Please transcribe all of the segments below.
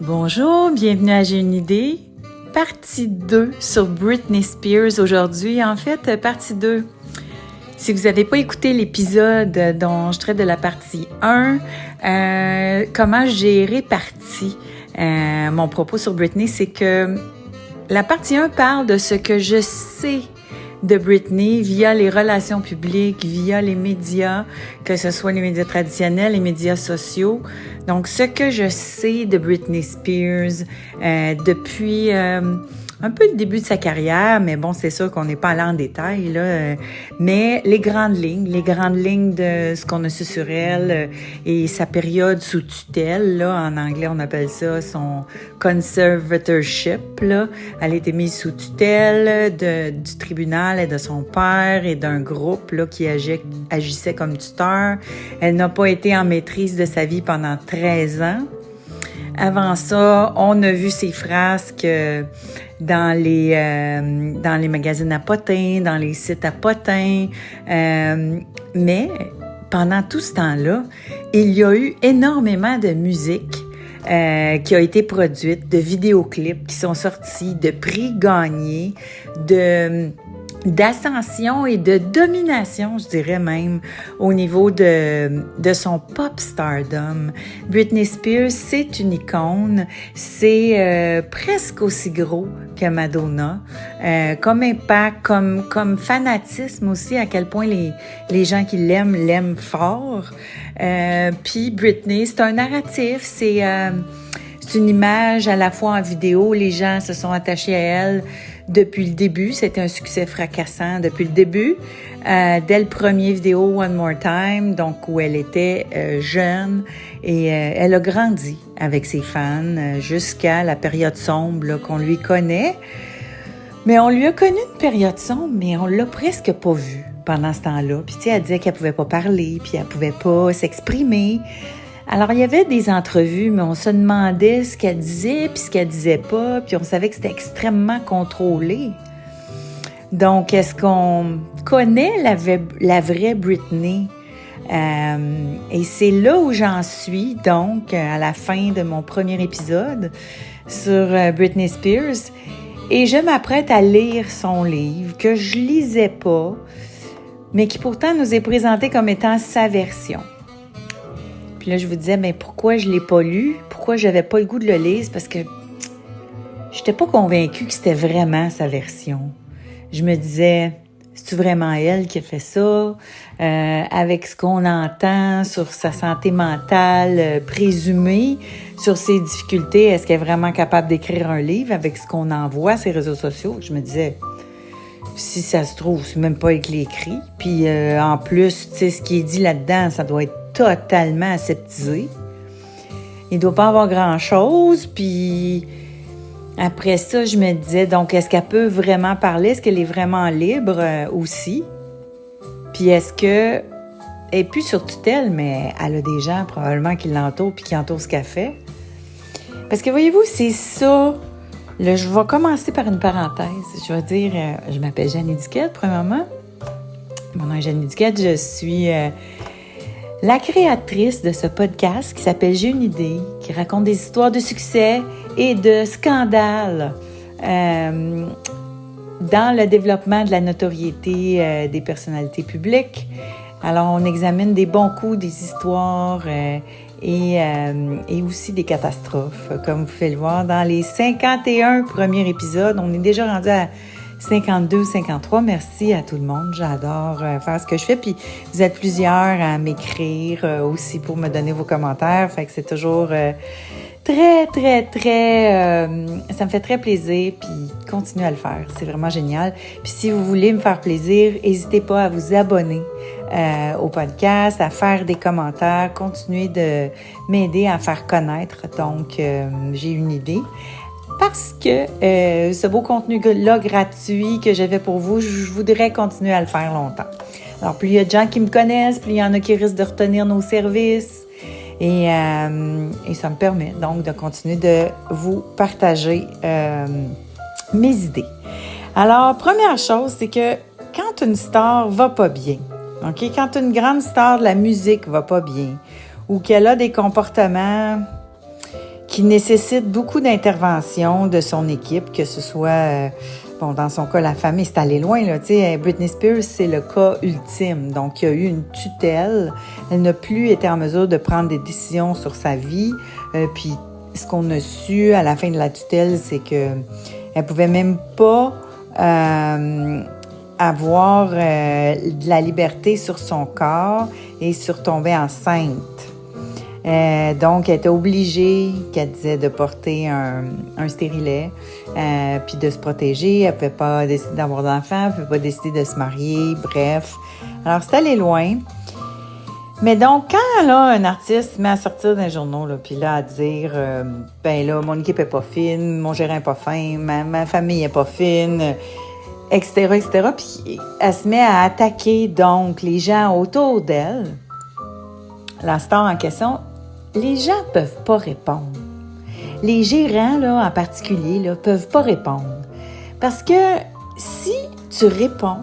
Bonjour, bienvenue à J'ai une idée. Partie 2 sur Britney Spears aujourd'hui. En fait, partie 2. Si vous n'avez pas écouté l'épisode dont je traite de la partie 1, comment j'ai réparti mon propos sur Britney, c'est que la partie 1 parle de ce que je sais de Britney via les relations publiques, via les médias, que ce soit les médias traditionnels, les médias sociaux. Donc, ce que je sais de Britney Spears depuis un peu le début de sa carrière, mais bon, c'est sûr qu'on n'est pas allé en détail, là. Mais les grandes lignes de ce qu'on a su sur elle et sa période sous tutelle, là, en anglais, on appelle ça son conservatorship, là. Elle a été mise sous tutelle du tribunal et de son père et d'un groupe, là, qui agissait comme tuteur. Elle n'a pas été en maîtrise de sa vie pendant 13 ans. Avant ça, on a vu ses frasques dans les magazines à potins, dans les sites à potins. Mais pendant tout ce temps-là, il y a eu énormément de musique qui a été produite, de vidéoclips qui sont sortis, de prix gagnés, d'ascension et de domination, je dirais même, au niveau de son pop stardom. Britney Spears, c'est une icône, c'est presque aussi gros que Madonna, comme impact, comme fanatisme aussi, à quel point les gens qui l'aiment fort. Puis Britney, c'est un narratif, c'est une image à la fois en vidéo, les gens se sont attachés à elle depuis le début. C'était un succès fracassant depuis le début. Dès le premier vidéo One More Time, donc où elle était jeune, et elle a grandi avec ses fans jusqu'à la période sombre là, qu'on lui connaît. Mais on lui a connu une période sombre, mais on l'a presque pas vue pendant ce temps-là. Puis tu sais, elle disait qu'elle pouvait pas parler, puis elle pouvait pas s'exprimer. Alors, il y avait des entrevues, mais on se demandait ce qu'elle disait puis ce qu'elle disait pas, puis on savait que c'était extrêmement contrôlé. Donc, est-ce qu'on connaît la vraie Britney? Et c'est là où j'en suis, donc, à la fin de mon premier épisode sur Britney Spears. Et je m'apprête à lire son livre, que je lisais pas, mais qui pourtant nous est présenté comme étant sa version. Puis là, je vous disais, mais pourquoi je l'ai pas lu? Pourquoi j'avais pas le goût de le lire? C'est parce que j'étais pas convaincue que c'était vraiment sa version. Je me disais, c'est-tu vraiment elle qui a fait ça? Avec ce qu'on entend sur sa santé mentale présumée, sur ses difficultés, est-ce qu'elle est vraiment capable d'écrire un livre avec ce qu'on en voit sur les réseaux sociaux? Je me disais, si ça se trouve, c'est même pas elle qui l'écrit. Puis en plus, tu sais, ce qui est dit là-dedans, ça doit être totalement aseptisé. Il doit pas avoir grand-chose. Puis après ça, je me disais, donc, est-ce qu'elle peut vraiment parler? Est-ce qu'elle est vraiment libre aussi? Puis est-ce que... Elle n'est plus sur tutelle, mais elle a des gens probablement qui l'entourent puis qui entourent ce qu'elle fait. Parce que voyez-vous, c'est ça. Là, je vais commencer par une parenthèse. Je vais dire, je m'appelle Jeanne Duquette, premièrement. Mon nom est Jeanne Duquette. Je suis la créatrice de ce podcast qui s'appelle J'ai une idée, qui raconte des histoires de succès et de scandales dans le développement de la notoriété des personnalités publiques. Alors, on examine des bons coups, des histoires et aussi des catastrophes. Comme vous pouvez le voir, dans les 51 premiers épisodes, on est déjà rendu à 52, 53. Merci à tout le monde. J'adore faire ce que je fais. Puis, vous êtes plusieurs à m'écrire aussi pour me donner vos commentaires. Fait que c'est toujours très, ça me fait très plaisir. Puis, continuez à le faire. C'est vraiment génial. Puis, si vous voulez me faire plaisir, n'hésitez pas à vous abonner au podcast, à faire des commentaires. Continuez de m'aider à faire connaître. Donc, j'ai une idée. Parce que ce beau contenu-là gratuit que j'avais pour vous, je voudrais continuer à le faire longtemps. Alors, plus il y a de gens qui me connaissent, plus il y en a qui risquent de retenir nos services. Et ça me permet donc de continuer de vous partager mes idées. Alors, première chose, c'est que quand une star va pas bien, OK? Quand une grande star de la musique va pas bien ou qu'elle a des comportements qui nécessite beaucoup d'intervention de son équipe, que ce soit, bon, dans son cas, la famille, c'est allé loin, là, tu sais, Britney Spears, c'est le cas ultime. Donc, il y a eu une tutelle. Elle n'a plus été en mesure de prendre des décisions sur sa vie. Puis, ce qu'on a su à la fin de la tutelle, c'est que elle pouvait même pas avoir de la liberté sur son corps et sur tomber enceinte. Donc, elle était obligée, qu'elle disait, de porter un stérilet, puis de se protéger. Elle ne pouvait pas décider d'avoir d'enfants, elle ne pouvait pas décider de se marier, bref. Alors, c'est allé loin. Mais donc, quand là, un artiste se met à sortir d'un journal, là, puis là, à dire, ben là, mon équipe est pas fine, mon gérant est pas fin, ma famille est pas fine, etc., etc., puis elle se met à attaquer, donc, les gens autour d'elle, la star en question, les gens peuvent pas répondre. Les gérants, là, en particulier, là, peuvent pas répondre. Parce que si tu réponds,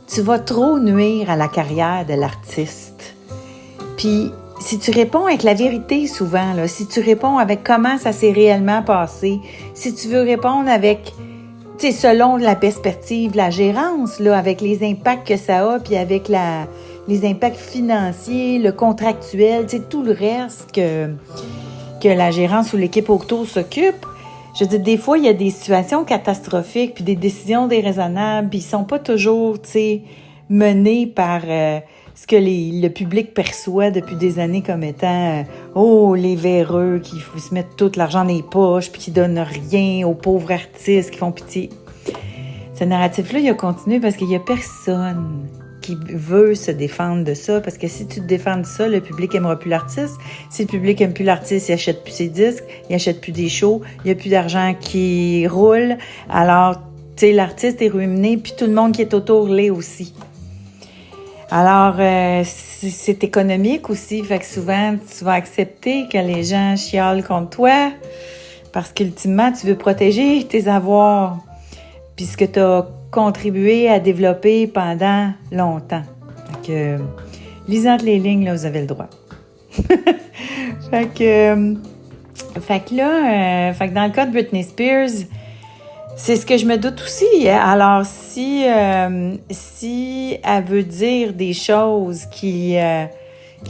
tu vas trop nuire à la carrière de l'artiste. Puis, si tu réponds avec la vérité souvent, là, si tu réponds avec comment ça s'est réellement passé, si tu veux répondre avec, tu sais, selon la perspective de la gérance, là, avec les impacts que ça a, puis avec les impacts financiers, le contractuel, tu sais, tout le reste que la gérance ou l'équipe autour s'occupe. Je veux dire, des fois, il y a des situations catastrophiques, puis des décisions déraisonnables, puis ils sont pas toujours, tu sais, menés par ce que le public perçoit depuis des années comme étant les véreux qui se mettent tout l'argent dans les poches puis qui donnent rien aux pauvres artistes qui font pitié. Ce narratif-là, il a continué parce qu'il y a personne qui veut se défendre de ça, parce que si tu te défends de ça, le public aimera plus l'artiste. Si le public aime plus l'artiste, il achète plus ses disques, il achète plus des shows, il y a plus d'argent qui roule. Alors, tu sais, l'artiste est ruiné, puis tout le monde qui est autour l'est aussi. Alors, c'est économique aussi, fait que souvent, tu vas accepter que les gens chialent contre toi parce qu'ultimement, tu veux protéger tes avoirs puis ce que tu as contribué à développer pendant longtemps. Fait que, lisant les lignes, là, vous avez le droit. Fait que dans le cas de Britney Spears, c'est ce que je me doute aussi. Alors, si elle veut dire des choses qui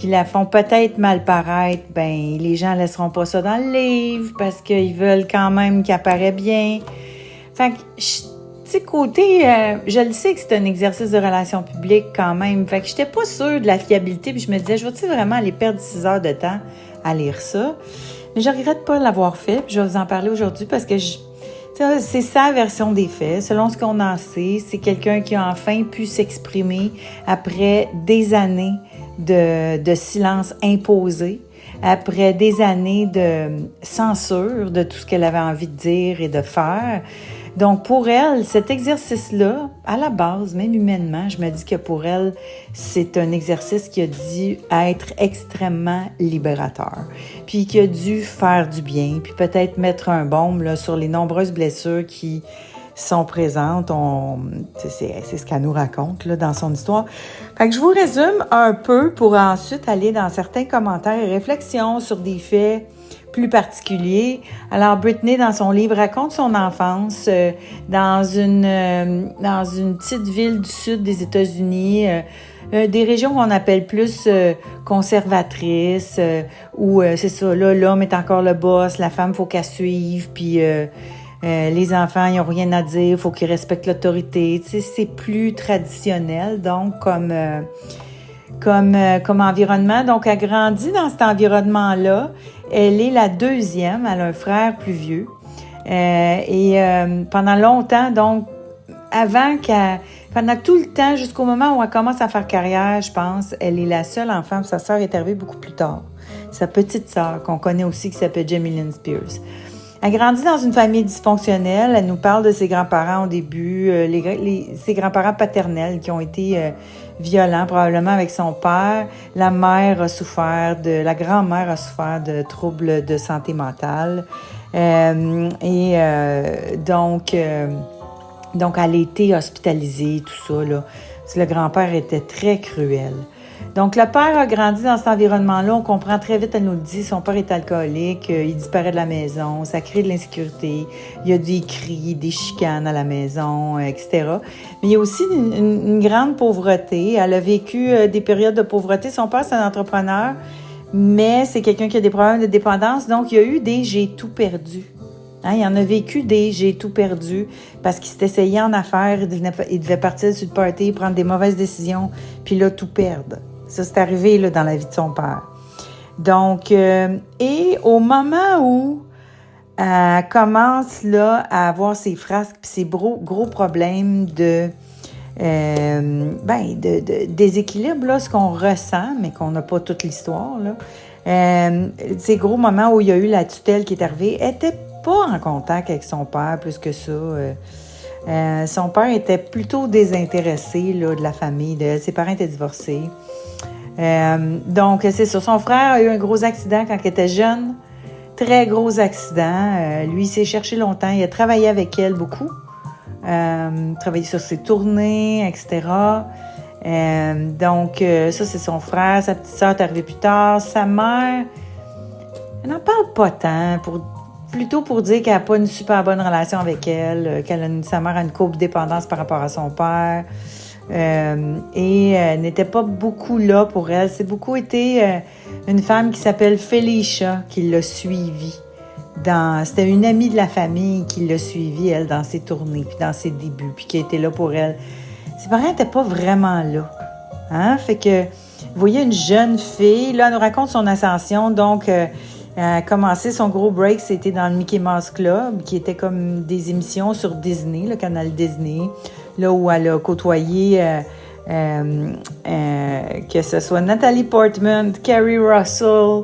la font peut-être mal paraître, ben les gens laisseront pas ça dans le livre parce qu'ils veulent quand même qu'il apparaît bien. Fait que, tu sais, côté, je le sais que c'est un exercice de relations publiques quand même. Fait que j'étais pas sûre de la fiabilité, puis je me disais, je vais-tu vraiment aller perdre 6 heures de temps à lire ça? Mais je regrette pas de l'avoir fait, puis je vais vous en parler aujourd'hui parce que c'est sa version des faits. Selon ce qu'on en sait, c'est quelqu'un qui a enfin pu s'exprimer après des années de silence imposé, après des années de censure de tout ce qu'elle avait envie de dire et de faire. Donc, pour elle, cet exercice-là, à la base, même humainement, je me dis que pour elle, c'est un exercice qui a dû être extrêmement libérateur, puis qui a dû faire du bien, puis peut-être mettre un baume là, sur les nombreuses blessures qui sont présentes. C'est ce qu'elle nous raconte là, dans son histoire. Fait que je vous résume un peu pour ensuite aller dans certains commentaires et réflexions sur des faits plus particulier. Alors, Britney, dans son livre, raconte son enfance dans une petite ville du sud des États-Unis, des régions qu'on appelle plus conservatrices, où c'est ça, là, l'homme est encore le boss, la femme, faut qu'elle suive, puis les enfants, ils n'ont rien à dire, il faut qu'ils respectent l'autorité. Tu sais, c'est plus traditionnel, donc, comme environnement. Donc, elle grandit dans cet environnement-là. Elle est la deuxième, elle a un frère plus vieux. Pendant longtemps, donc, pendant tout le temps, jusqu'au moment où elle commence à faire carrière, je pense, elle est la seule enfant. Sa sœur est arrivée beaucoup plus tard. Sa petite sœur, qu'on connaît aussi, qui s'appelle Jamie Lynn Spears. Elle grandit dans une famille dysfonctionnelle. Elle nous parle de ses grands-parents au début, ses grands-parents paternels qui ont été violents, probablement avec son père. La grand-mère a souffert de troubles de santé mentale. Donc, elle a été hospitalisée, tout ça, là. Le grand-père était très cruel. Donc, le père a grandi dans cet environnement-là. On comprend très vite, elle nous le dit, son père est alcoolique, il disparaît de la maison, ça crée de l'insécurité. Il y a des cris, des chicanes à la maison, etc. Mais il y a aussi une grande pauvreté. Elle a vécu des périodes de pauvreté. Son père, c'est un entrepreneur, mais c'est quelqu'un qui a des problèmes de dépendance. Donc, il y a eu des « j'ai tout perdu ». Hein, il en a vécu des « j'ai tout perdu » parce qu'il s'est essayé en affaires, il devait partir sur le party, prendre des mauvaises décisions, puis là, tout perdre. Ça, c'est arrivé là, dans la vie de son père. Donc, et au moment où elle commence là, à avoir ses frasques puis ses gros problèmes de déséquilibre, là, ce qu'on ressent, mais qu'on n'a pas toute l'histoire, là, ces gros moments où il y a eu la tutelle qui est arrivée, elle n'était pas en contact avec son père plus que ça. Son père était plutôt désintéressé là, de la famille, ses parents étaient divorcés. Donc, c'est ça. Son frère a eu un gros accident quand il était jeune. Très gros accident. Lui, il s'est cherché longtemps. Il a travaillé avec elle beaucoup. Travaillé sur ses tournées, etc. Donc, ça, c'est son frère. Sa petite sœur est arrivée plus tard. Sa mère, elle n'en parle pas tant. Plutôt pour dire qu'elle n'a pas une super bonne relation avec elle, sa mère a une codépendance par rapport à son père. Et n'était pas beaucoup là pour elle. C'est beaucoup été une femme qui s'appelle Felicia qui l'a suivie. C'était une amie de la famille qui l'a suivie, elle, dans ses tournées, puis dans ses débuts, puis qui était là pour elle. Ses parents n'étaient pas vraiment là. Hein? Fait que, vous voyez, une jeune fille, là, elle nous raconte son ascension, donc... elle a commencé son gros break, c'était dans le Mickey Mouse Club, qui était comme des émissions sur Disney, le canal Disney, là où elle a côtoyé, que ce soit Natalie Portman, Kerry Russell,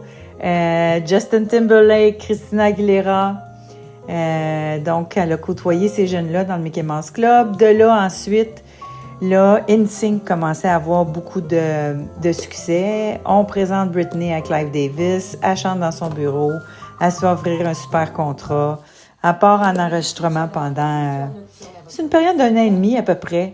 Justin Timberlake, Christina Aguilera. Donc, elle a côtoyé ces jeunes-là dans le Mickey Mouse Club. De là, ensuite, là, NSYNC commençait à avoir beaucoup de succès. On présente Britney à Clive Davis. Elle chante dans son bureau. Elle se fait offrir un super contrat. Elle part en enregistrement pendant... c'est une période d'un an et demi à peu près.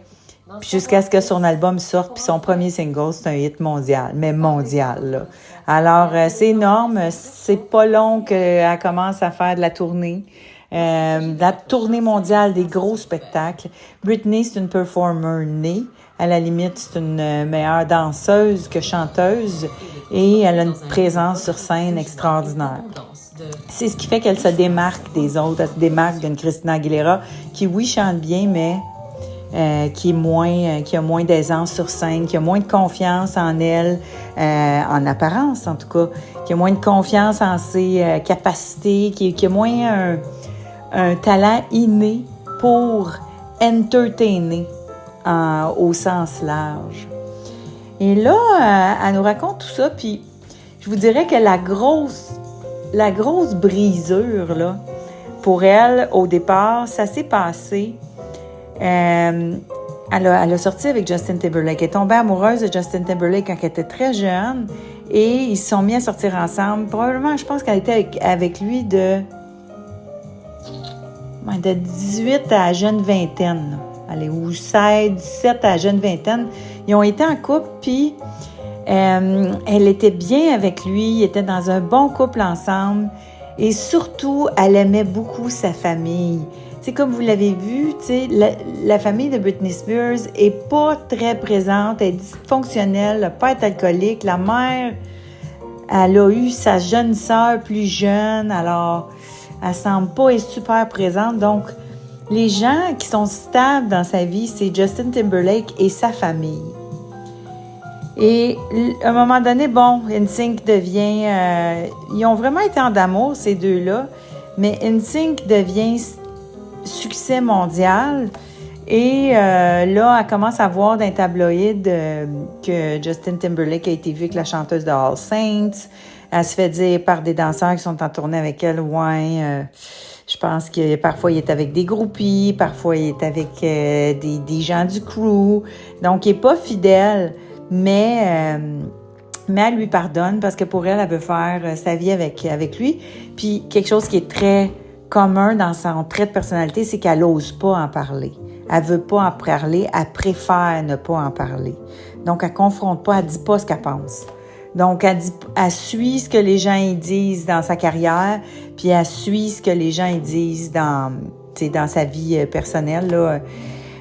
Puis jusqu'à ce que son album sorte. Puis son premier single, c'est un hit mondial. Mais mondial, là. Alors, c'est énorme. C'est pas long qu'elle commence à faire de la tournée. La tournée mondiale des gros spectacles. Britney, c'est une performer née. À la limite, c'est une meilleure danseuse que chanteuse. Et elle a une présence sur scène extraordinaire. C'est ce qui fait qu'elle se démarque des autres. Elle se démarque d'une Christina Aguilera qui, oui, chante bien, mais qui a moins d'aisance sur scène, qui a moins de confiance en elle, en apparence en tout cas, qui a moins de confiance en ses capacités, qui a moins un talent inné pour entertainer au sens large. Et là, elle nous raconte tout ça, puis je vous dirais que la grosse brisure, là, pour elle, au départ, ça s'est passé. Elle a sorti avec Justin Timberlake. Elle est tombée amoureuse de Justin Timberlake quand elle était très jeune et ils se sont mis à sortir ensemble. Probablement, je pense qu'elle était avec lui de 18 à la jeune vingtaine. Là. Allez, ou 16, 17 à la jeune vingtaine. Ils ont été en couple, puis elle était bien avec lui. Ils étaient dans un bon couple ensemble. Et surtout, elle aimait beaucoup sa famille. C'est comme vous l'avez vu, la famille de Britney Spears est pas très présente, elle est dysfonctionnelle, le père est alcoolique, la mère, elle a eu sa jeune sœur plus jeune, alors elle semble pas être super présente. Donc, les gens qui sont stables dans sa vie, c'est Justin Timberlake et sa famille. Et à un moment donné, bon, NSYNC devient... ils ont vraiment été en amour, ces deux-là, mais NSYNC devient succès mondial. Et là, elle commence à voir dans les tabloïds que Justin Timberlake a été vu avec la chanteuse de All Saints. Elle se fait dire par des danseurs qui sont en tournée avec elle, je pense que parfois il est avec des groupies, parfois il est avec des gens du crew. Donc, il n'est pas fidèle, mais elle lui pardonne parce que pour elle, elle veut faire sa vie avec lui. Puis, quelque chose qui est très commun dans son trait de personnalité, c'est qu'elle n'ose pas en parler. Elle veut pas en parler, elle préfère ne pas en parler. Donc, elle confronte pas, elle dit pas ce qu'elle pense. Donc, elle suit ce que les gens y disent dans sa carrière, puis elle suit ce que les gens y disent dans sa vie personnelle, là.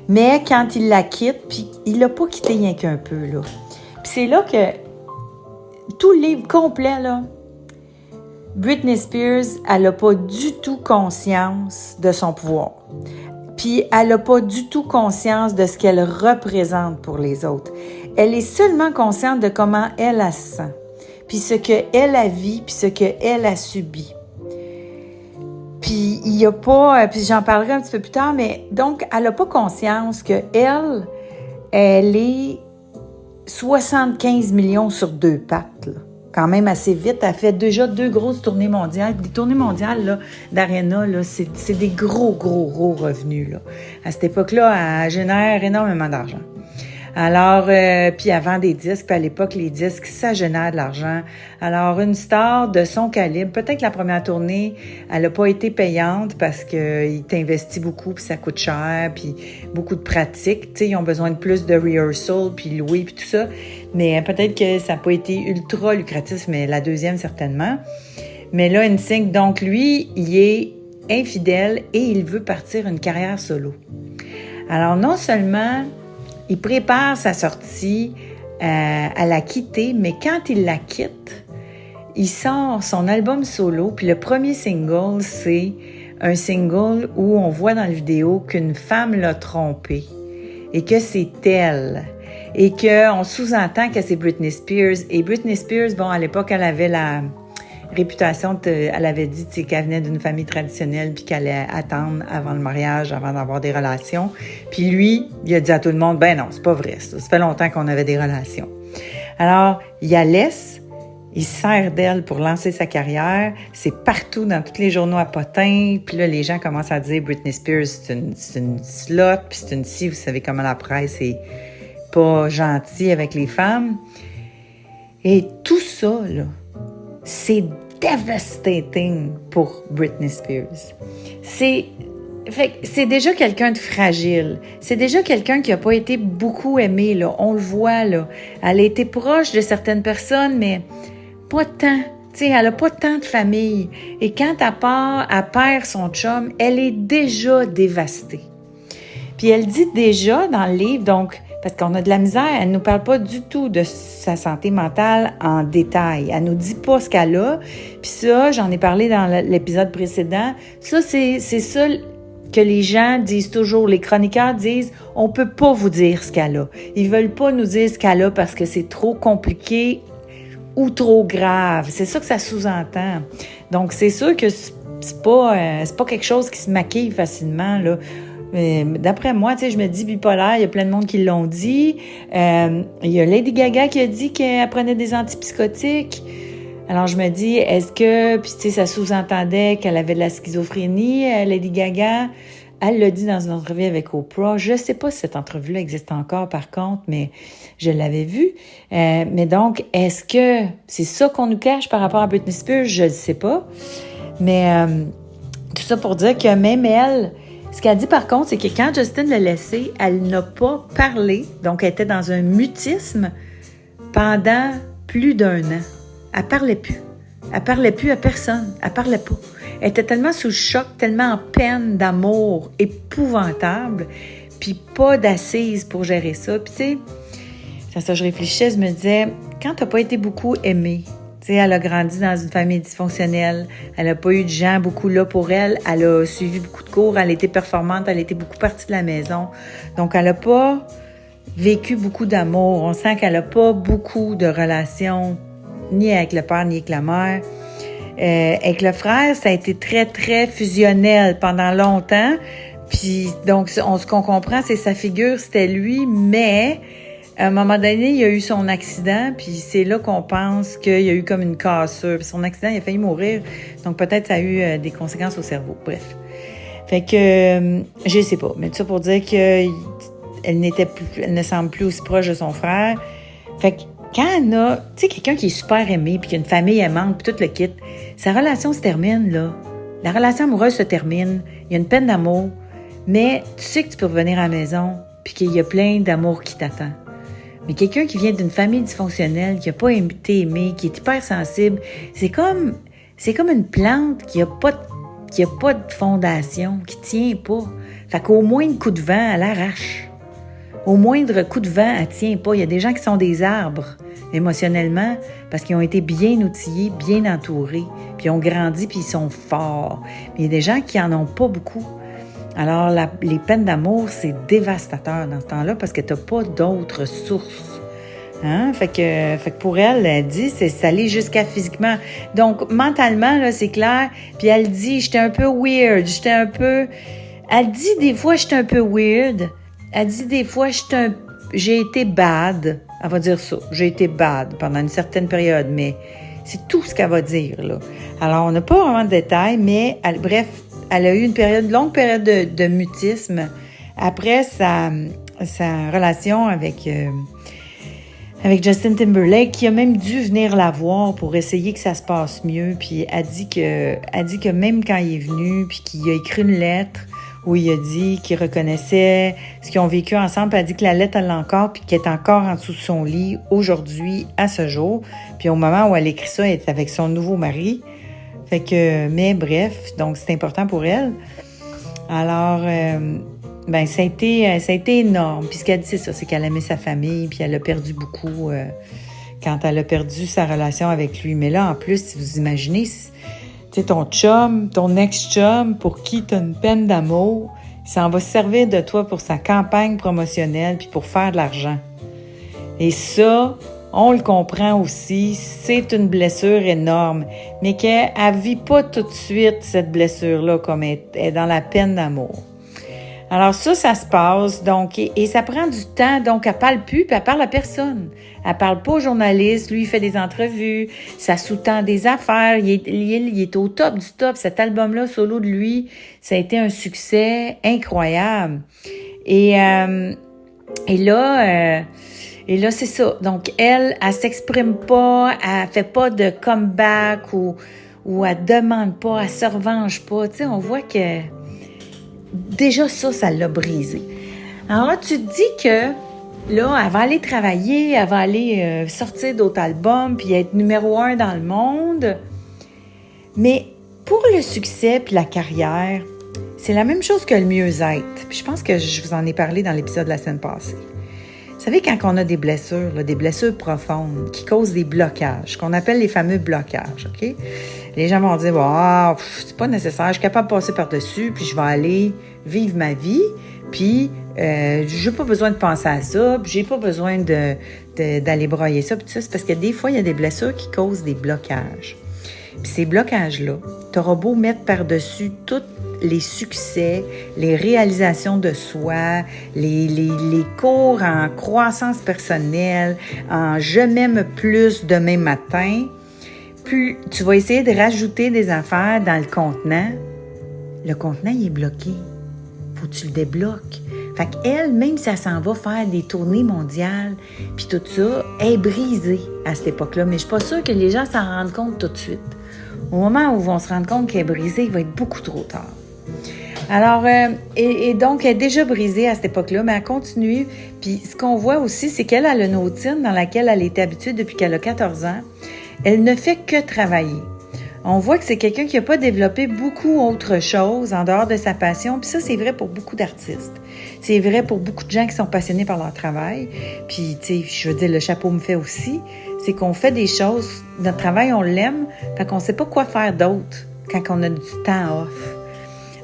Mais quand il la quitte, puis il l'a pas quitté rien qu'un peu, là. Puis c'est là que tout le livre complet, là, Britney Spears, elle n'a pas du tout conscience de son pouvoir. Puis elle n'a pas du tout conscience de ce qu'elle représente pour les autres. Elle est seulement consciente de comment elle se sent, puis ce qu'elle a vécu, puis ce qu'elle a subi. Puis il y a pas, puis j'en parlerai un petit peu plus tard, mais donc elle n'a pas conscience qu'elle est 75 millions sur 2 pattes, là. Quand même assez vite. Elle fait déjà 2 grosses tournées mondiales. Des tournées mondiales là, d'Arena, là, c'est des gros revenus, là. À cette époque-là, elle génère énormément d'argent. Alors, puis elle vend des disques, puis à l'époque, les disques, ça génère de l'argent. Alors, une star de son calibre, peut-être que la première tournée, elle n'a pas été payante parce qu'il t'investit beaucoup, puis ça coûte cher, puis beaucoup de pratique. Tu sais, ils ont besoin de plus de rehearsal, puis louer, puis tout ça. Mais peut-être que ça n'a pas été ultra lucratif, mais la deuxième, certainement. Mais là, NSYNC, donc elle est infidèle et il veut partir une carrière solo. Alors, non seulement il prépare sa sortie à la quitter, mais quand il la quitte, il sort son album solo, puis le premier single, c'est un single où on voit dans la vidéo qu'une femme l'a trompé et que c'est elle. Et qu'on sous-entend que c'est Britney Spears. Et Britney Spears, bon, à l'époque, elle avait la réputation, elle avait dit qu'elle venait d'une famille traditionnelle puis qu'elle allait attendre avant le mariage, avant d'avoir des relations. Puis lui, il a dit à tout le monde, ben non, c'est pas vrai, ça fait longtemps qu'on avait des relations. Alors, il la laisse, il se sert d'elle pour lancer sa carrière, c'est partout dans tous les journaux à potins, puis là, les gens commencent à dire Britney Spears, c'est une slot, puis c'est une scie, vous savez comment la presse est pas gentille avec les femmes. Et tout ça, là, c'est devastating pour Britney Spears. C'est déjà quelqu'un de fragile. C'est déjà quelqu'un qui n'a pas été beaucoup aimé, là. On le voit, là. Elle a été proche de certaines personnes, mais pas tant. Tu sais, elle n'a pas tant de famille. Et quand elle perd son chum, elle est déjà dévastée. Puis elle dit déjà dans le livre, donc, parce qu'on a de la misère, elle ne nous parle pas du tout de sa santé mentale en détail. Elle nous dit pas ce qu'elle a. Puis ça, j'en ai parlé dans l'épisode précédent. Ça, c'est ça que les gens disent toujours. Les chroniqueurs disent, on peut pas vous dire ce qu'elle a. Ils veulent pas nous dire ce qu'elle a parce que c'est trop compliqué ou trop grave. C'est ça que ça sous-entend. Donc, c'est sûr que c'est pas quelque chose qui se maquille facilement, là. D'après moi, tu sais, je me dis bipolaire, il y a plein de monde qui l'ont dit. Il y a Lady Gaga qui a dit qu'elle prenait des antipsychotiques. Alors, je me dis, est-ce que... Puis, tu sais, ça sous-entendait qu'elle avait de la schizophrénie, Lady Gaga. Elle l'a dit dans une entrevue avec Oprah. Je ne sais pas si cette entrevue-là existe encore, par contre, mais je l'avais vue. Mais donc, est-ce que c'est ça qu'on nous cache par rapport à Britney Spears? Je ne sais pas. Mais tout ça pour dire que même elle... Ce qu'elle dit, par contre, c'est que quand Justin l'a laissée, elle n'a pas parlé. Donc, elle était dans un mutisme pendant plus d'1 an. Elle parlait plus. Elle parlait plus à personne. Elle parlait pas. Elle était tellement sous le choc, tellement en peine d'amour épouvantable, puis pas d'assise pour gérer ça. Puis, tu sais, c'est ça, je réfléchissais, je me disais, quand t'as pas été beaucoup aimée, tu sais, elle a grandi dans une famille dysfonctionnelle. Elle n'a pas eu de gens beaucoup là pour elle. Elle a suivi beaucoup de cours. Elle a été performante. Elle a été beaucoup partie de la maison. Donc, elle n'a pas vécu beaucoup d'amour. On sent qu'elle n'a pas beaucoup de relations, ni avec le père, ni avec la mère. Avec le frère, ça a été très, très fusionnel pendant longtemps. Puis, donc, ce qu'on comprend, c'est sa figure, c'était lui, mais... À un moment donné, il y a eu son accident, puis c'est là qu'on pense qu'il y a eu comme une cassure. Puis son accident, il a failli mourir, donc peut-être ça a eu des conséquences au cerveau. Bref. Fait que, je sais pas, mais tout ça pour dire qu'elle ne semble plus aussi proche de son frère. Fait que quand elle a, tu sais, quelqu'un qui est super aimé, puis qui a une famille aimante, puis tout le kit, sa relation se termine, là. La relation amoureuse se termine, il y a une peine d'amour, mais tu sais que tu peux revenir à la maison puis qu'il y a plein d'amour qui t'attend. Mais quelqu'un qui vient d'une famille dysfonctionnelle, qui n'a pas été aimé, qui est hypersensible, c'est comme une plante qui a pas de fondation, qui tient pas. Fait qu'au moindre coup de vent, elle arrache. Au moindre coup de vent, elle tient pas. Il y a des gens qui sont des arbres émotionnellement parce qu'ils ont été bien outillés, bien entourés, puis ils ont grandi, puis ils sont forts. Mais il y a des gens qui en ont pas beaucoup. Alors, les peines d'amour, c'est dévastateur dans ce temps-là parce que tu n'as pas d'autres sources. Hein? Fait que pour elle, elle dit, c'est salé jusqu'à physiquement. Donc, mentalement, là, c'est clair. Puis elle dit, j'étais un peu weird, Elle dit des fois, j'étais un peu weird. Elle dit des fois, j'ai été bad. Elle va dire ça. J'ai été bad pendant une certaine période, mais c'est tout ce qu'elle va dire, là. Alors, on n'a pas vraiment de détails, mais bref, elle a eu une longue période de mutisme après sa relation avec Justin Timberlake, qui a même dû venir la voir pour essayer que ça se passe mieux. Puis elle dit que même quand il est venu, puis qu'il a écrit une lettre où il a dit qu'il reconnaissait ce qu'ils ont vécu ensemble, puis elle dit que la lettre, elle l'a encore, puis qu'elle est encore en dessous de son lit aujourd'hui, à ce jour. Puis au moment où elle écrit ça, elle est avec son nouveau mari. Fait que, mais bref, donc c'est important pour elle. Alors, ça a été énorme. Puis ce qu'elle dit, c'est ça, c'est qu'elle aimait sa famille, puis elle a perdu beaucoup quand elle a perdu sa relation avec lui. Mais là, en plus, si vous imaginez, tu sais, ton chum, ton ex-chum, pour qui tu as une peine d'amour, il s'en va se servir de toi pour sa campagne promotionnelle, puis pour faire de l'argent. Et ça, on le comprend aussi, c'est une blessure énorme, mais qu'elle ne vit pas tout de suite cette blessure-là comme elle est dans la peine d'amour. Alors ça se passe, donc, et ça prend du temps, donc elle parle plus, puis elle parle à personne. Elle parle pas aux journalistes, lui il fait des entrevues, ça sous-tend des affaires, il est au top du top. Cet album-là, solo de lui, ça a été un succès incroyable. Et là, c'est ça. Donc, elle s'exprime pas, elle fait pas de comeback ou elle demande pas, elle se revanche pas. Tu sais, on voit que déjà ça l'a brisé. Alors là, tu te dis que là, elle va aller travailler, elle va aller sortir d'autres albums puis être numéro 1 dans le monde. Mais pour le succès puis la carrière, c'est la même chose que le mieux-être. Puis je pense que je vous en ai parlé dans l'épisode de la semaine passée. Vous savez, quand on a des blessures profondes qui causent des blocages, qu'on appelle les fameux blocages, OK? Les gens vont dire, c'est pas nécessaire, je suis capable de passer par-dessus, puis je vais aller vivre ma vie, puis j'ai pas besoin de penser à ça, puis j'ai pas besoin d'aller broyer ça, puis tout ça. C'est parce que des fois, il y a des blessures qui causent des blocages. Puis ces blocages-là, t'auras beau mettre par-dessus toutes les succès, les réalisations de soi, les cours en croissance personnelle, en « je m'aime plus demain matin », puis tu vas essayer de rajouter des affaires dans le contenant. Le contenant, il est bloqué. Faut que tu le débloques. Fait qu'elle, même si elle s'en va faire des tournées mondiales, puis tout ça, elle est brisée à cette époque-là. Mais je suis pas sûre que les gens s'en rendent compte tout de suite. Au moment où ils vont se rendre compte qu'elle est brisée, il va être beaucoup trop tard. Alors, et donc, elle est déjà brisée à cette époque-là, mais elle continue. Puis, ce qu'on voit aussi, c'est qu'elle a une routine dans laquelle elle était habituée depuis qu'elle a 14 ans. Elle ne fait que travailler. On voit que c'est quelqu'un qui n'a pas développé beaucoup autre chose en dehors de sa passion. Puis ça, c'est vrai pour beaucoup d'artistes. C'est vrai pour beaucoup de gens qui sont passionnés par leur travail. Puis, tu sais, je veux dire, le chapeau me fait aussi. C'est qu'on fait des choses, notre travail, on l'aime, fait qu'on ne sait pas quoi faire d'autre quand on a du temps off.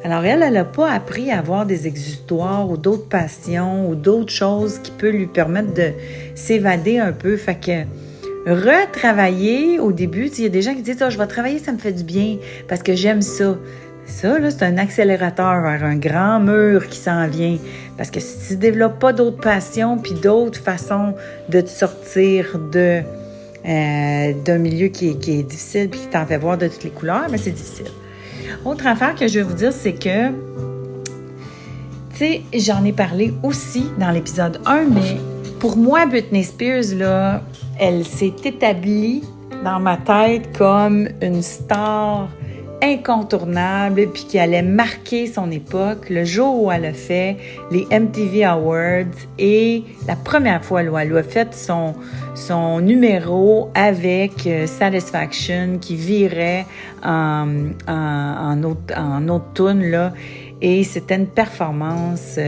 Alors, elle n'a pas appris à avoir des exutoires ou d'autres passions ou d'autres choses qui peuvent lui permettre de s'évader un peu. Fait que retravailler, au début, il y a des gens qui disent « je vais travailler, ça me fait du bien parce que j'aime ça ». Ça, là, c'est un accélérateur vers un grand mur qui s'en vient. Parce que si tu ne développes pas d'autres passions puis d'autres façons de te sortir d'un milieu qui est difficile puis qui t'en fait voir de toutes les couleurs, mais c'est difficile. Autre affaire que je vais vous dire, c'est que, tu sais, j'en ai parlé aussi dans l'épisode 1, mais pour moi, Britney Spears, là, elle s'est établie dans ma tête comme une star incontournable puis qui allait marquer son époque le jour où elle a fait les MTV Awards et la première fois où elle a fait son numéro avec Satisfaction qui virait en autre tune là, et c'était une performance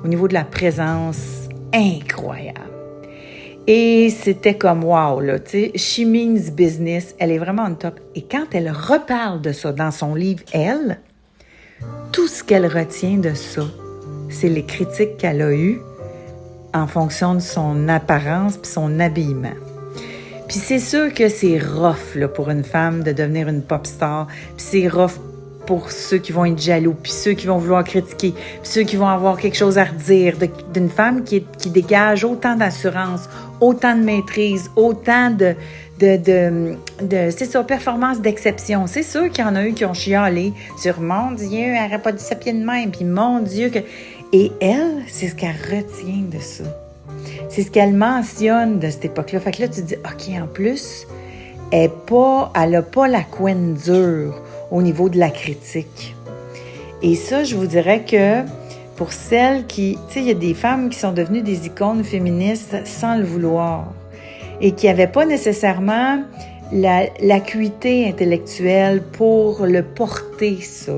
au niveau de la présence incroyable. Et c'était comme wow, là, tu sais, she means business, elle est vraiment on top. Et quand elle reparle de ça dans son livre, elle, tout ce qu'elle retient de ça, c'est les critiques qu'elle a eues en fonction de son apparence puis son habillement. Puis c'est sûr que c'est rough là, pour une femme de devenir une pop star, puis c'est rough pour ceux qui vont être jaloux, puis ceux qui vont vouloir critiquer, puis ceux qui vont avoir quelque chose à redire d'une femme qui dégage autant d'assurance, autant de maîtrise, autant de c'est ça, performance d'exception. C'est sûr qu'il y en a eu qui ont chialé sur « Mon Dieu, elle n'aurait pas dit ça pied de même », puis « Mon Dieu, que... » Et elle, c'est ce qu'elle retient de ça. C'est ce qu'elle mentionne de cette époque-là. Fait que là, tu te dis « OK, en plus, elle n'a pas la couenne dure au niveau de la critique. » Et ça, je vous dirais que pour celles qui... Tu sais, il y a des femmes qui sont devenues des icônes féministes sans le vouloir et qui n'avaient pas nécessairement l'acuité intellectuelle pour le porter, ça.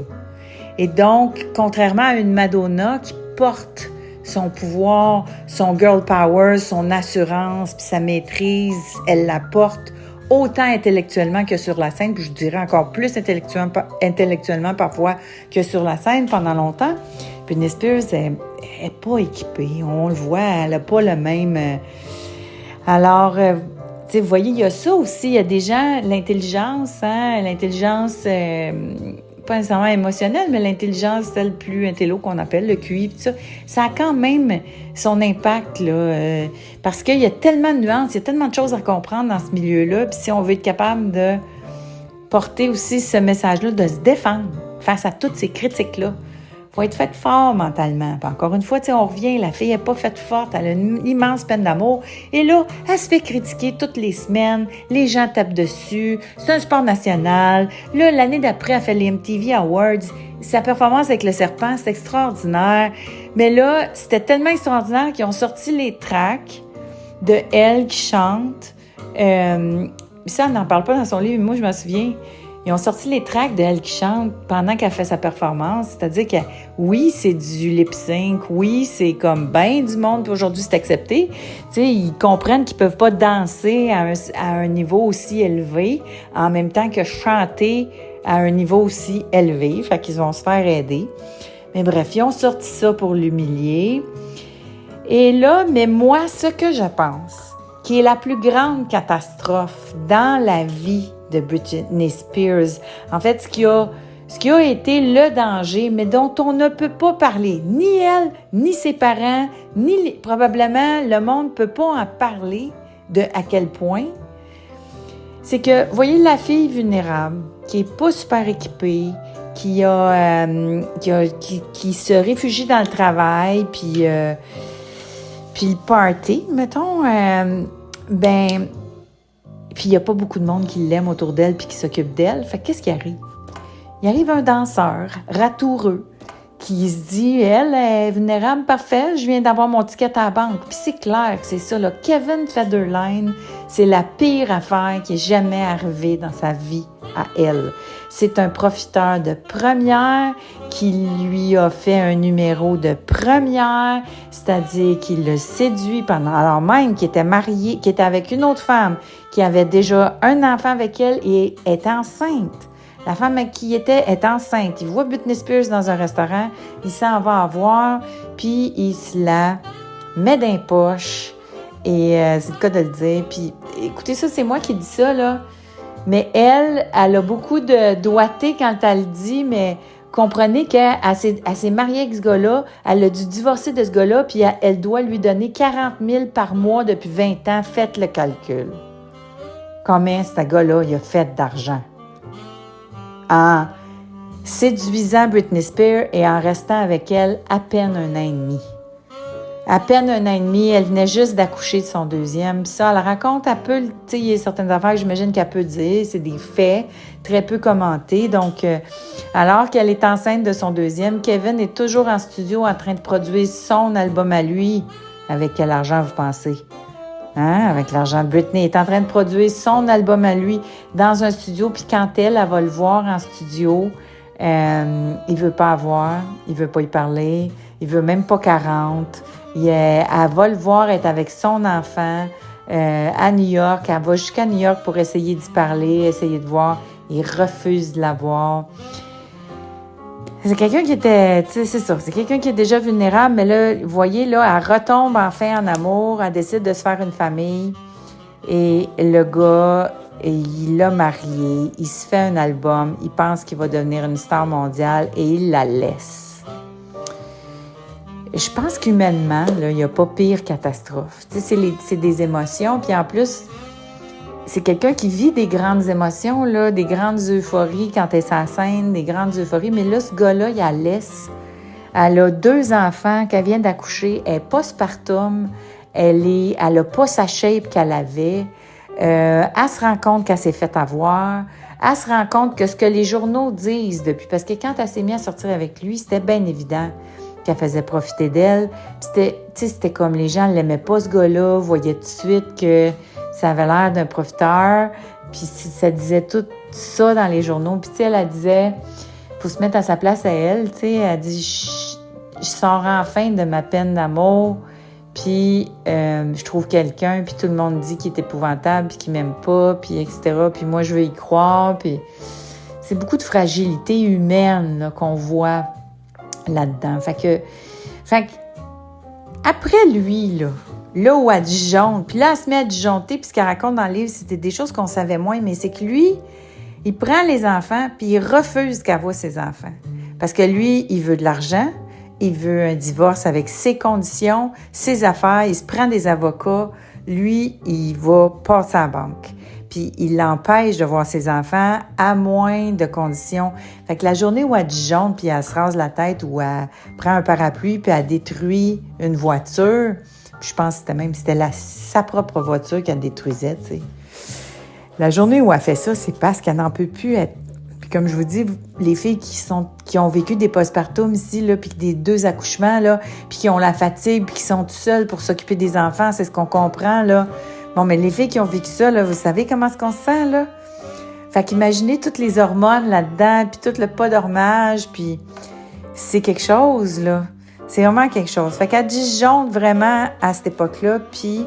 Et donc, contrairement à une Madonna qui porte son pouvoir, son girl power, son assurance, puis sa maîtrise, elle la porte autant intellectuellement que sur la scène, puis je dirais encore plus intellectuellement parfois que sur la scène pendant longtemps. Britney Spears n'est pas équipée, on le voit, elle n'a pas le même... Alors, tu sais, vous voyez, il y a ça aussi, il y a des gens, l'intelligence, pas nécessairement émotionnelle, mais l'intelligence, celle plus intello qu'on appelle, le QI, tout ça, ça a quand même son impact, là, parce qu'il y a tellement de nuances, il y a tellement de choses à comprendre dans ce milieu-là, puis si on veut être capable de porter aussi ce message-là, de se défendre face à toutes ces critiques-là, il faut être fait fort mentalement. Puis encore une fois, tu sais, on revient, la fille n'est pas faite forte, elle a une immense peine d'amour. Et là, elle se fait critiquer toutes les semaines, les gens tapent dessus, c'est un sport national. Là, l'année d'après, elle fait les MTV Awards. Sa performance avec le serpent, c'est extraordinaire. Mais là, c'était tellement extraordinaire qu'ils ont sorti les tracks de elle qui chante. Ça, elle n'en parle pas dans son livre, mais moi, je me souviens... Ils ont sorti les tracks d'elle qui chante pendant qu'elle fait sa performance. C'est-à-dire que, oui, c'est du lip-sync. Oui, c'est comme ben du monde. Puis aujourd'hui, c'est accepté. Tu sais, ils comprennent qu'ils peuvent pas danser à un niveau aussi élevé en même temps que chanter à un niveau aussi élevé. Fait qu'ils vont se faire aider. Mais bref, ils ont sorti ça pour l'humilier. Et là, mais moi, ce que je pense, qui est la plus grande catastrophe dans la vie de Britney Spears. En fait, ce qui a été le danger, mais dont on ne peut pas parler, ni elle, ni ses parents, probablement le monde ne peut pas en parler de à quel point, c'est que, voyez la fille vulnérable, qui est pas super équipée, qui se réfugie dans le travail, puis le party, mettons, puis il n'y a pas beaucoup de monde qui l'aime autour d'elle puis qui s'occupe d'elle. Fait qu'est-ce qui arrive? Il arrive un danseur ratoureux qui se dit, elle est vulnérable, parfait, je viens d'avoir mon ticket à la banque. Puis c'est clair que c'est ça, là. Kevin Federline, c'est la pire affaire qui est jamais arrivée dans sa vie à elle. C'est un profiteur de première qui lui a fait un numéro de première, c'est-à-dire qu'il le séduit alors même qu'il était marié, qu'il était avec une autre femme, qui avait déjà un enfant avec elle et est enceinte. La femme avec qui il était est enceinte. Il voit Britney Spears dans un restaurant, il s'en va à voir, puis il se la met dans les poches. Et c'est le cas de le dire. Puis écoutez, ça, c'est moi qui dis ça, là. Mais elle a beaucoup de doigté quand elle le dit, mais comprenez qu'elle s'est mariée avec ce gars-là, elle a dû divorcer de ce gars-là, puis elle doit lui donner 40 000 par mois depuis 20 ans. Faites le calcul. Combien ce gars-là il a fait d'argent? En séduisant Britney Spears et en restant avec elle à peine un an et demi. à peine 1 an et demi, elle venait juste d'accoucher de son deuxième. Puis ça, elle raconte, elle peut, tu sais, il y a certaines affaires que j'imagine qu'elle peut dire, c'est des faits très peu commentés. Donc, alors qu'elle est enceinte de son deuxième, Kevin est toujours en studio en train de produire son album à lui. Avec quel argent vous pensez? Hein? Avec l'argent de Britney. Il est en train de produire son album à lui dans un studio. Puis quand elle va le voir en studio, il veut pas avoir, il veut pas y parler, il veut même pas 40. Elle va le voir être avec son enfant à New York. Elle va jusqu'à New York pour essayer d'y parler, essayer de voir. Il refuse de la voir. C'est quelqu'un qui était, tu sais, c'est ça, c'est quelqu'un qui est déjà vulnérable, mais là, vous voyez, là, elle retombe enfin en amour, elle décide de se faire une famille, et le gars, il l'a marié, il se fait un album, il pense qu'il va devenir une star mondiale, et il la laisse. Je pense qu'humainement, là, il n'y a pas pire catastrophe. Tu sais, c'est des émotions, puis en plus, c'est quelqu'un qui vit des grandes émotions, là, des grandes euphories quand elle est sur la scène, des grandes euphories. Mais là, ce gars-là, il la laisse. Elle a 2 enfants qu'elle vient d'accoucher. Elle est postpartum. Elle a pas sa shape qu'elle avait. Elle se rend compte qu'elle s'est fait avoir. Elle se rend compte que ce que les journaux disent depuis... Parce que quand elle s'est mise à sortir avec lui, c'était bien évident qu'elle faisait profiter d'elle. C'était comme les gens ne l'aimaient pas, ce gars-là, voyaient tout de suite que ça avait l'air d'un profiteur, puis ça disait tout ça dans les journaux. Puis, tu sais, elle disait, faut se mettre à sa place à elle, tu sais, elle dit, je sors enfin de ma peine d'amour, puis je trouve quelqu'un, puis tout le monde dit qu'il est épouvantable, puis qu'il m'aime pas, puis etc., puis moi, je veux y croire, puis c'est beaucoup de fragilité humaine là, qu'on voit là-dedans. Fait que après lui, là où elle disjoncte, puis là, elle se met à disjoncter, puis ce qu'elle raconte dans le livre, c'était des choses qu'on savait moins, mais c'est que lui, il prend les enfants, puis il refuse qu'elle voie ses enfants. Parce que lui, il veut de l'argent, il veut un divorce avec ses conditions, ses affaires, il se prend des avocats, lui, il va passer à la banque. Puis il l'empêche de voir ses enfants à moins de conditions. Fait que la journée où elle disjoncte, puis elle se rase la tête, ou elle prend un parapluie, puis elle détruit une voiture... Je pense que c'était sa propre voiture qu'elle détruisait, tu sais. La journée où elle fait ça, c'est parce qu'elle n'en peut plus être. Puis comme je vous dis, les filles qui ont vécu des postpartum ici, là, puis des 2 accouchements, là, puis qui ont la fatigue, puis qui sont toutes seules pour s'occuper des enfants, c'est ce qu'on comprend, là. Bon, mais les filles qui ont vécu ça, là, vous savez comment est-ce qu'on se sent, là? Fait qu'imaginez toutes les hormones là-dedans, puis tout le pas d'hormage, puis c'est quelque chose, là. C'est vraiment quelque chose. Fait qu'elle disjoncte vraiment à cette époque-là, puis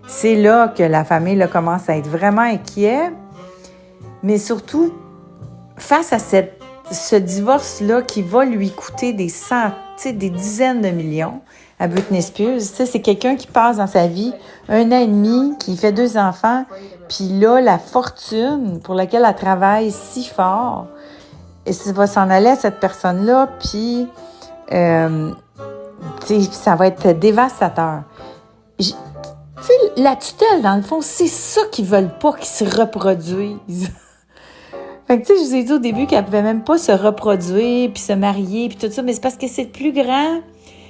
c'est là que la famille là, commence à être vraiment inquiète. Mais surtout, face à ce divorce-là qui va lui coûter des dizaines de millions à Britney Spears, c'est quelqu'un qui passe dans sa vie 1 an et demi, qui fait 2 enfants, puis là, la fortune pour laquelle elle travaille si fort, et ça va s'en aller à cette personne-là, puis... ça va être dévastateur. La tutelle, dans le fond, c'est ça qu'ils veulent pas qu'ils se reproduisent. Fait que, je vous ai dit au début qu'elle pouvait même pas se reproduire, puis se marier, puis tout ça, mais c'est parce que c'est le plus grand.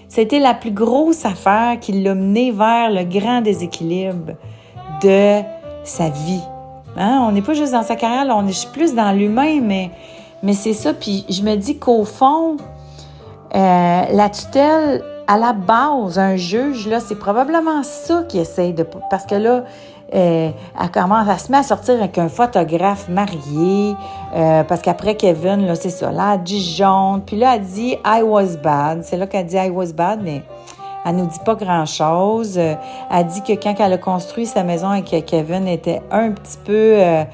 C'était la plus grosse affaire qui l'a mené vers le grand déséquilibre de sa vie. Hein? On n'est pas juste dans sa carrière, là, on est plus dans l'humain, mais c'est ça. Puis je me dis qu'au fond, la tutelle, à la base, un juge, là, c'est probablement ça qui essaye de... Parce que là, elle se met à sortir avec un photographe marié, parce qu'après Kevin, là, c'est ça, là, elle disjoncte, puis là, elle dit « I was bad ». C'est là qu'elle dit « I was bad », mais elle nous dit pas grand-chose. Elle dit que quand elle a construit sa maison et que Kevin était un petit peu... elle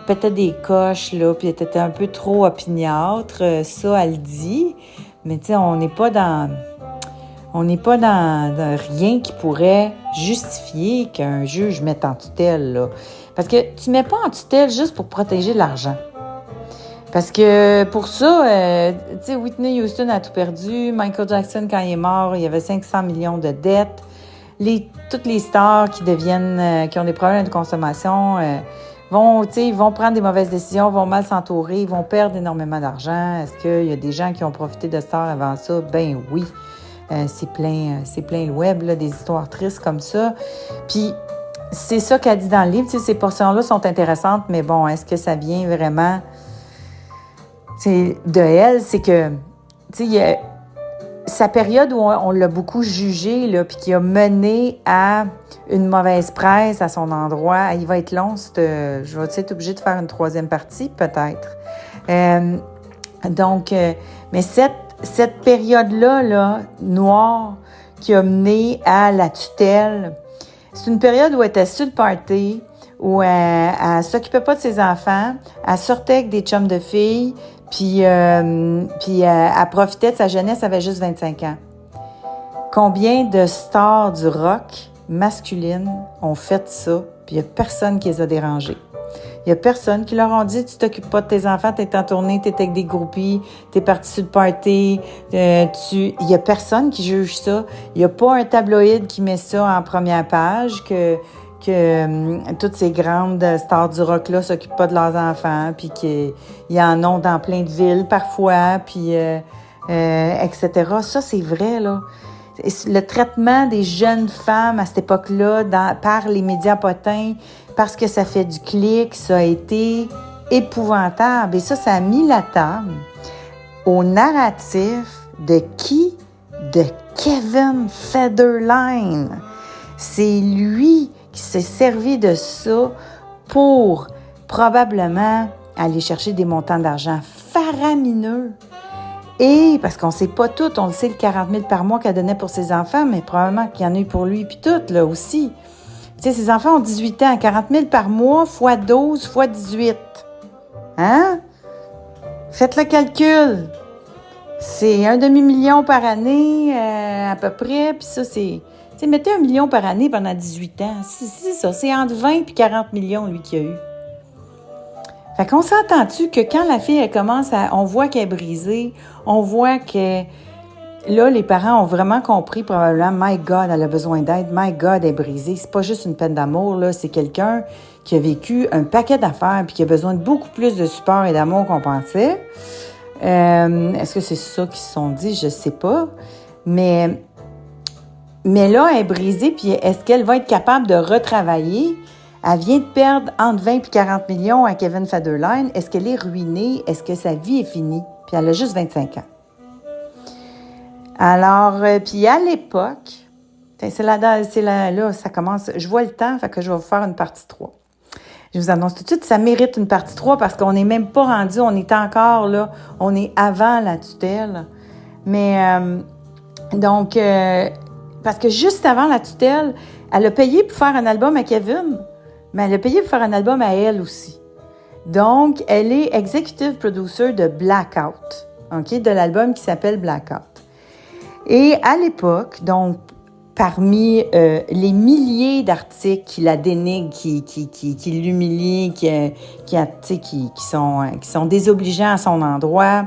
pétait des coches, là, puis elle était un peu trop opiniâtre. Ça, elle dit. Mais tu sais, on n'est pas dans rien qui pourrait justifier qu'un juge mette en tutelle, là. Parce que tu ne mets pas en tutelle juste pour protéger l'argent. Parce que pour ça, tu sais, Whitney Houston a tout perdu. Michael Jackson, quand il est mort, il y avait 500 millions de dettes. Toutes les stars qui ont des problèmes de consommation, ils vont prendre des mauvaises décisions, vont mal s'entourer, ils vont perdre énormément d'argent. Est-ce qu'il y a des gens qui ont profité de stars avant ça? Ben oui. c'est plein le web, là, des histoires tristes comme ça. Puis, c'est ça qu'elle dit dans le livre. Tu sais, ces portions-là sont intéressantes, mais bon, est-ce que ça vient vraiment de elle? C'est que, tu sais, il y a sa période où on l'a beaucoup jugé, là, puis qui a mené à une mauvaise presse à son endroit. Il va être long, je vais être obligée de faire une 3e partie, peut-être. Mais cette période-là, là, noire, qui a mené à la tutelle, c'est une période où elle était sur le party, où elle s'occupait pas de ses enfants, elle sortait avec des chums de filles, puis elle profitait de sa jeunesse, elle avait juste 25 ans. Combien de stars du rock masculine ont fait ça, puis il n'y a personne qui les a dérangés. Il n'y a personne qui leur a dit « Tu t'occupes pas de tes enfants, t'es en tournée, t'es avec des groupies, t'es parti sur le party. » Il n'y a personne qui juge ça. Il n'y a pas un tabloïd qui met ça en première page, que toutes ces grandes stars du rock-là s'occupent pas de leurs enfants, puis qu'il y en a dans plein de villes parfois, puis etc. Ça, c'est vrai, là. Le traitement des jeunes femmes à cette époque-là par les médias potins, parce que ça fait du clic, ça a été épouvantable. Et ça a mis la table au narratif de qui? De Kevin Federline. C'est lui qui s'est servi de ça pour probablement aller chercher des montants d'argent faramineux. Et parce qu'on ne sait pas tout, on le sait, le 40 000 par mois qu'elle donnait pour ses enfants, mais probablement qu'il y en a eu pour lui, puis tout, là aussi. Tu sais, ses enfants ont 18 ans, 40 000 par mois, fois 12, fois 18. Hein? Faites le calcul. C'est 1 demi-million par année, à peu près, puis ça, c'est... Tu sais, mettez 1 million par année pendant 18 ans. C'est ça, c'est entre 20 et 40 millions, lui, qu'il y a eu. Fait qu'on s'entend-tu que quand la fille, elle commence on voit qu'elle est brisée, on voit que là, les parents ont vraiment compris probablement, my God, elle a besoin d'aide, my God, elle est brisée. C'est pas juste une peine d'amour, là, c'est quelqu'un qui a vécu un paquet d'affaires puis qui a besoin de beaucoup plus de support et d'amour qu'on pensait. Est-ce que c'est ça qu'ils se sont dit? Je sais pas. Mais là, elle est brisée, puis est-ce qu'elle va être capable de retravailler? Elle vient de perdre entre 20 et 40 millions à Kevin Federline. Est-ce qu'elle est ruinée? Est-ce que sa vie est finie? Puis elle a juste 25 ans. Alors, puis à l'époque, là, ça commence, je vois le temps, fait que je vais vous faire une partie 3. Je vous annonce tout de suite, ça mérite une partie 3 parce qu'on n'est même pas rendu, on est encore là, on est avant la tutelle. Mais, parce que juste avant la tutelle, elle a payé pour faire un album à Kevin, mais elle a payé pour faire un album à elle aussi. Donc, elle est executive producer de Blackout, OK, de l'album qui s'appelle Blackout. Et à l'époque, donc, parmi les milliers d'articles qui la dénigrent, qui l'humilient, qui sont désobligeants à son endroit,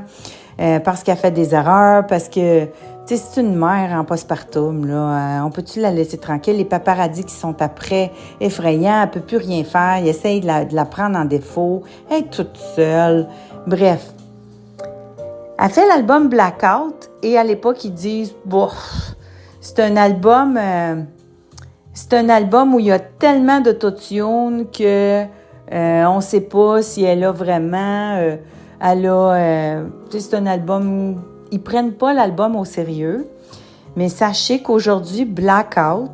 parce qu'elle fait des erreurs, parce que, tu sais, c'est une mère en postpartum, là. On peut-tu la laisser tranquille? Les paparazzis qui sont après, effrayants, elle peut plus rien faire. Ils essayent de la prendre en défaut. Elle est toute seule. Bref. Elle fait l'album Blackout et à l'époque, ils disent, bof, c'est un album où il y a tellement d'autotune que on sait pas si elle a vraiment, c'est un album, ils prennent pas l'album au sérieux, mais sachez qu'aujourd'hui, Blackout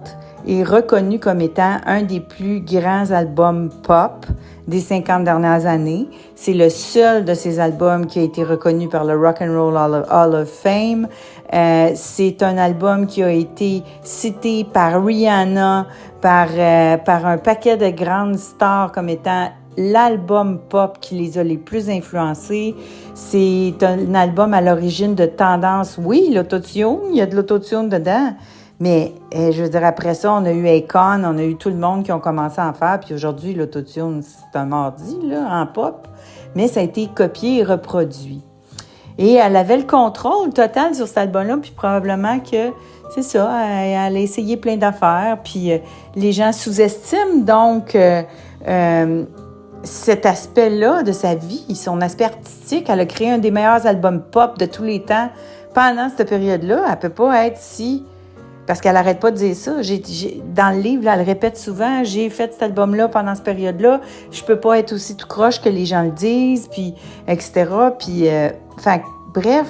est reconnu comme étant un des plus grands albums pop des 50 dernières années. C'est le seul de ces albums qui a été reconnu par le Rock and Roll Hall of Fame. C'est un album qui a été cité par Rihanna, par un paquet de grandes stars comme étant l'album pop qui les a les plus influencés. C'est un album à l'origine de tendance. Oui, l'autotune, il y a de l'autotune dedans. Mais, je veux dire, après ça, on a eu Akon, on a eu tout le monde qui ont commencé à en faire. Puis aujourd'hui, l'autotune, c'est un mardi, là, en pop. Mais ça a été copié et reproduit. Et elle avait le contrôle total sur cet album-là. Puis probablement que, c'est ça, elle a essayé plein d'affaires. Puis les gens sous-estiment donc cet aspect-là de sa vie, son aspect artistique. Elle a créé un des meilleurs albums pop de tous les temps. pendant cette période-là, elle peut pas être si... Parce qu'elle n'arrête pas de dire ça. Dans le livre, là, elle répète souvent, j'ai fait cet album-là pendant cette période-là, je peux pas être aussi tout croche que les gens le disent, puis etc. Puis, bref,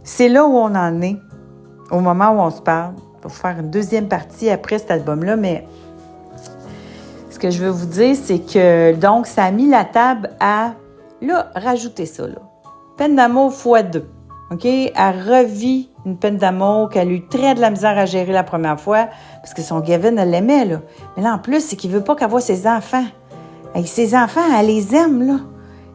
c'est là où on en est, au moment où on se parle. On va faire une deuxième partie après cet album-là, mais ce que je veux vous dire, c'est que, donc, ça a mis la table à, là, rajouter ça, là. Peine d'amour x2. OK? Elle revit une peine d'amour qu'elle a eu très de la misère à gérer la première fois, parce que son Gavin, elle l'aimait, là. Mais là, en plus, c'est qu'il veut pas qu'elle voie ses enfants. Et ses enfants, elle les aime, là.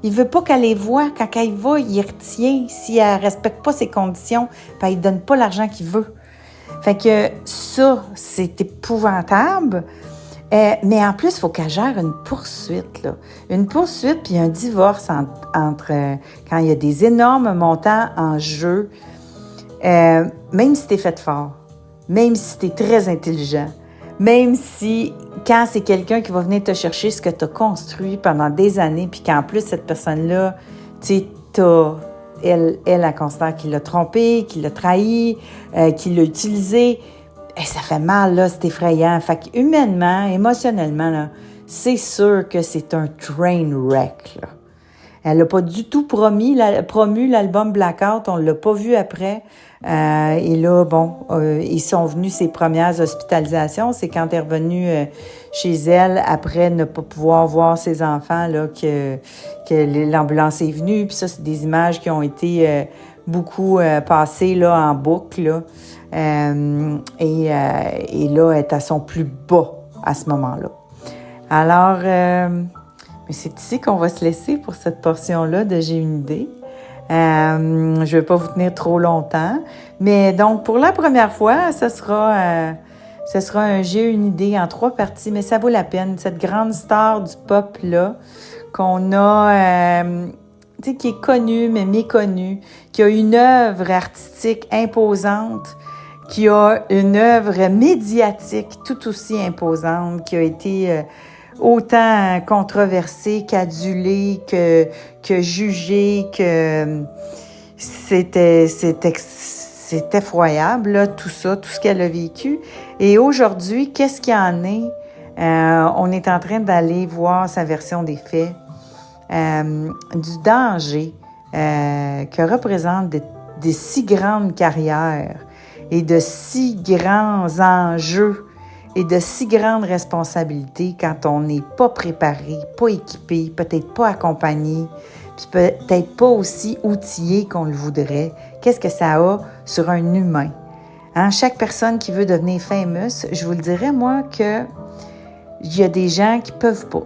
Il veut pas qu'elle les voie. Quand elle y va, il retient. Si elle respecte pas ses conditions, puis il donne pas l'argent qu'il veut. Fait que ça, c'est épouvantable. Mais en plus, il faut qu'elle gère une poursuite, là. Une poursuite puis un divorce entre quand il y a des énormes montants en jeu, même si t'es fait fort, même si t'es très intelligent, même si, quand c'est quelqu'un qui va venir te chercher ce que t'as construit pendant des années, puis qu'en plus, cette personne-là, tu sais, elle considère qu'il l'a trompé, qu'il l'a trahi, qu'il l'a utilisé. Ça fait mal, là, c'est effrayant. Fait qu'humainement, émotionnellement, là, c'est sûr que c'est un train wreck, là. Elle n'a pas du tout promu l'album Blackout, on ne l'a pas vu après. Et là, ils sont venus ses premières hospitalisations. C'est quand elle est revenue chez elle, après ne pas pouvoir voir ses enfants, là, que l'ambulance est venue. Puis ça, c'est des images qui ont été beaucoup passées là, en boucle, là. Et là, elle est à son plus bas à ce moment-là. Alors, mais c'est ici qu'on va se laisser pour cette portion-là de J'ai une idée. Je ne vais pas vous tenir trop longtemps. Mais donc, pour la première fois, ce sera un J'ai une idée en 3 parties, mais ça vaut la peine. Cette grande star du pop-là qu'on a... tu sais, qui est connue, mais méconnue, qui a une œuvre artistique imposante, qui a une œuvre médiatique tout aussi imposante, qui a été autant controversée qu'adulée, que jugée, que c'est effroyable, là, tout ça, tout ce qu'elle a vécu. Et aujourd'hui, qu'est-ce qu'il y en est? On est en train d'aller voir sa version des faits, du danger que représentent des si grandes carrières et de si grands enjeux et de si grandes responsabilités quand on n'est pas préparé, pas équipé, peut-être pas accompagné, puis peut-être pas aussi outillé qu'on le voudrait. Qu'est-ce que ça a sur un humain? Hein? Chaque personne qui veut devenir famous, je vous le dirais, moi, que il y a des gens qui peuvent pas,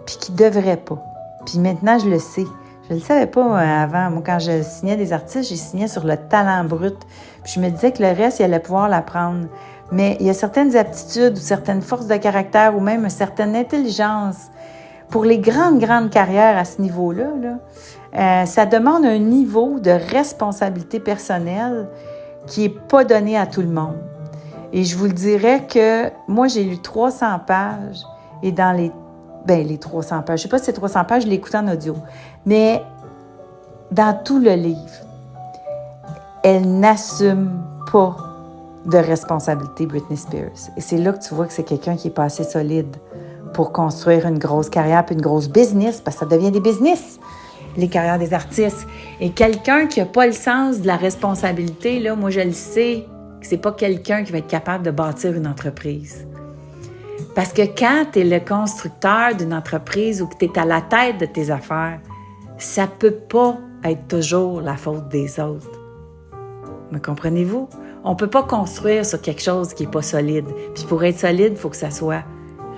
puis qui devraient pas. Puis maintenant, je le sais. Je le savais pas avant. Moi, quand je signais des artistes, j'ai signé sur le talent brut. Puis je me disais que le reste, il allait pouvoir l'apprendre. Mais il y a certaines aptitudes ou certaines forces de caractère ou même une certaine intelligence. Pour les grandes carrières à ce niveau-là, là, ça demande un niveau de responsabilité personnelle qui est pas donné à tout le monde. Et je vous le dirais que moi, j'ai lu 300 pages et dans les 300 pages, je sais pas si c'est 300 pages, je l'ai écouté en audio, mais dans tout le livre, elle n'assume pas de responsabilité, Britney Spears. Et c'est là que tu vois que c'est quelqu'un qui est pas assez solide pour construire une grosse carrière puis une grosse business, parce que ça devient des business, les carrières des artistes. Et quelqu'un qui a pas le sens de la responsabilité, là, moi je le sais, que c'est pas quelqu'un qui va être capable de bâtir une entreprise. Parce que quand tu es le constructeur d'une entreprise ou que tu es à la tête de tes affaires, ça peut pas être toujours la faute des autres. Me comprenez-vous? On peut pas construire sur quelque chose qui est pas solide. Puis pour être solide, il faut que ça soit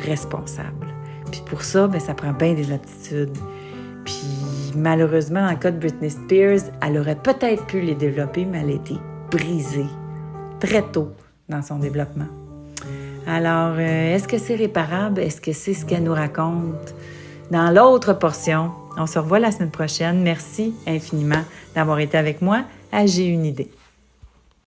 responsable. Puis pour ça, ça prend bien des aptitudes. Puis malheureusement, dans le cas de Britney Spears, elle aurait peut-être pu les développer, mais elle a été brisée très tôt dans son développement. Alors, est-ce que c'est réparable? Est-ce que c'est ce qu'elle nous raconte dans l'autre portion? On se revoit la semaine prochaine. Merci infiniment d'avoir été avec moi à J'ai une idée.